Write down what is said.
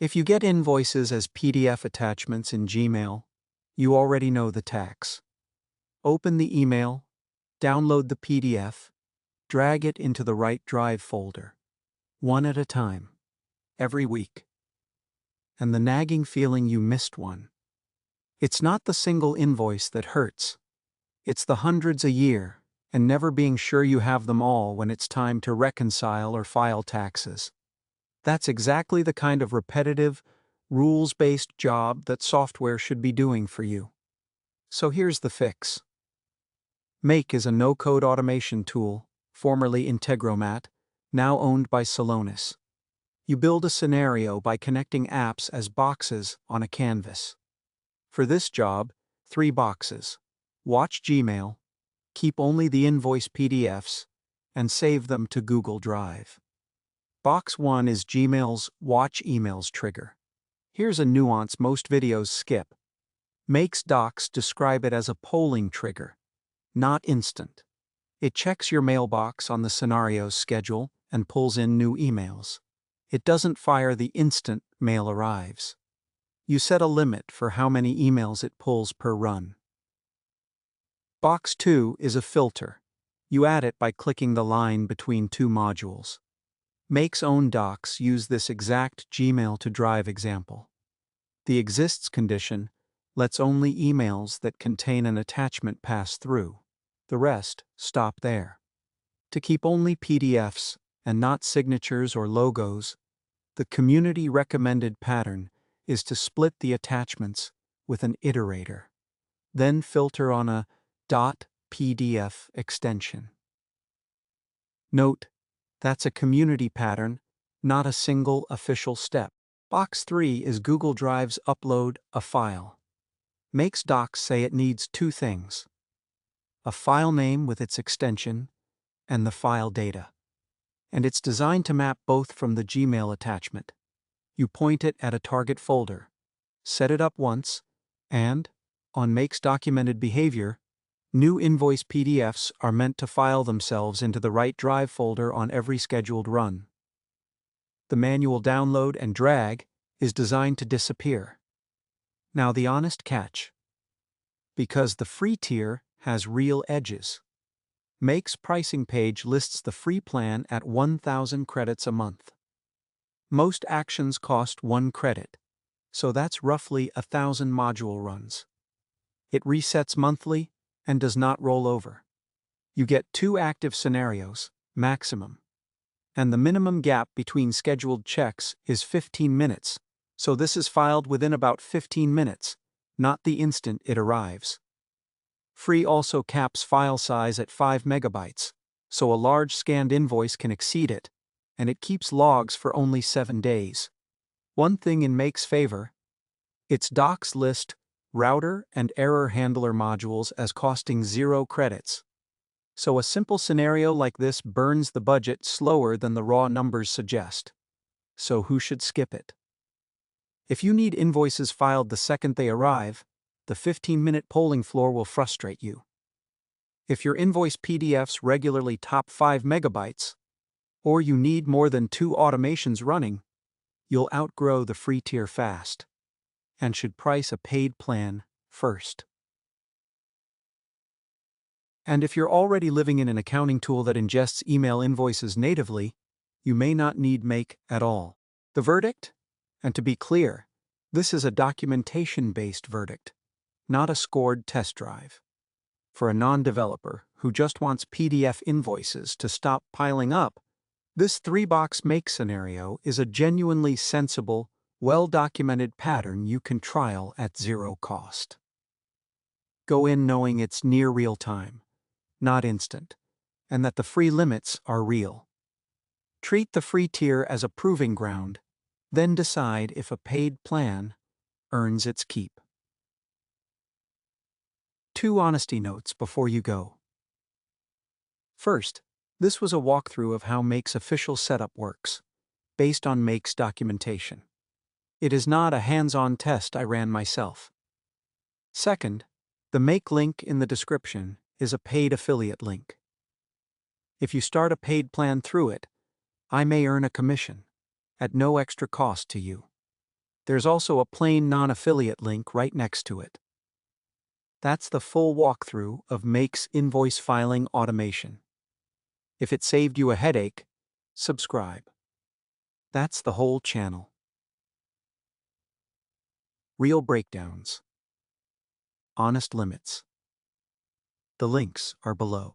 If you get invoices as PDF attachments in Gmail, you already know the tax. Open the email, download the PDF, drag it into the right drive folder, one at a time, every week. And the nagging feeling you missed one. It's not the single invoice that hurts. It's the hundreds a year, and never being sure you have them all when it's time to reconcile or file taxes. That's exactly the kind of repetitive, rules-based job that software should be doing for you. So here's the fix. Make is a no-code automation tool, formerly Integromat, now owned by Celonis. You build a scenario by connecting apps as boxes on a canvas. For this job, 3 boxes. Watch Gmail, keep only the invoice PDFs, and save them to Google Drive. Box 1 is Gmail's Watch Emails trigger. Here's a nuance most videos skip. Make's docs describe it as a polling trigger, not instant. It checks your mailbox on the scenario's schedule and pulls in new emails. It doesn't fire the instant mail arrives. You set a limit for how many emails it pulls per run. Box 2 is a filter. You add it by clicking the line between 2 modules. Make's own docs use this exact Gmail to Drive example. The exists condition lets only emails that contain an attachment pass through. The rest stop there. To keep only PDFs and not signatures or logos, the community-recommended pattern is to split the attachments with an iterator, then filter on a .pdf extension. Note, that's a community pattern, not a single official step. Box 3 is Google Drive's upload a file. Make's docs say it needs 2 things: a file name with its extension and the file data. And it's designed to map both from the Gmail attachment. You point it at a target folder, set it up once, and, on Make's documented behavior, new invoice PDFs are meant to file themselves into the right drive folder on every scheduled run. The manual download and drag is designed to disappear. Now the honest catch. Because the free tier has real edges. Make's pricing page lists the free plan at 1,000 credits a month. Most actions cost 1 credit, so that's roughly 1,000 module runs. It resets monthly and does not roll over. You get 2 active scenarios, maximum. And the minimum gap between scheduled checks is 15 minutes, so this is filed within about 15 minutes, not the instant it arrives. Free also caps file size at 5 megabytes, so a large scanned invoice can exceed it, and it keeps logs for only 7 days. One thing in Make's favor: its docs list router and error handler modules as costing 0 credits. So a simple scenario like this burns the budget slower than the raw numbers suggest. So who should skip it? If you need invoices filed the second they arrive, the 15-minute polling floor will frustrate you. If your invoice PDFs regularly top 5 megabytes, or you need more than 2 automations running, you'll outgrow the free tier fast, and should price a paid plan first. And if you're already living in an accounting tool that ingests email invoices natively, you may not need Make at all. The verdict? And to be clear, this is a documentation-based verdict, not a scored test drive. For a non-developer who just wants PDF invoices to stop piling up, this 3-box Make scenario is a genuinely sensible, well-documented pattern you can trial at 0 cost. Go in knowing it's near real-time, not instant, and that the free limits are real. Treat the free tier as a proving ground, then decide if a paid plan earns its keep. 2 honesty notes before you go. First, this was a walkthrough of how Make's official setup works, based on Make's documentation. It is not a hands-on test I ran myself. Second, the Make link in the description is a paid affiliate link. If you start a paid plan through it, I may earn a commission, at no extra cost to you. There's also a plain non-affiliate link right next to it. That's the full walkthrough of Make's invoice filing automation. If it saved you a headache, subscribe. That's the whole channel. Real breakdowns. Honest limits. The links are below.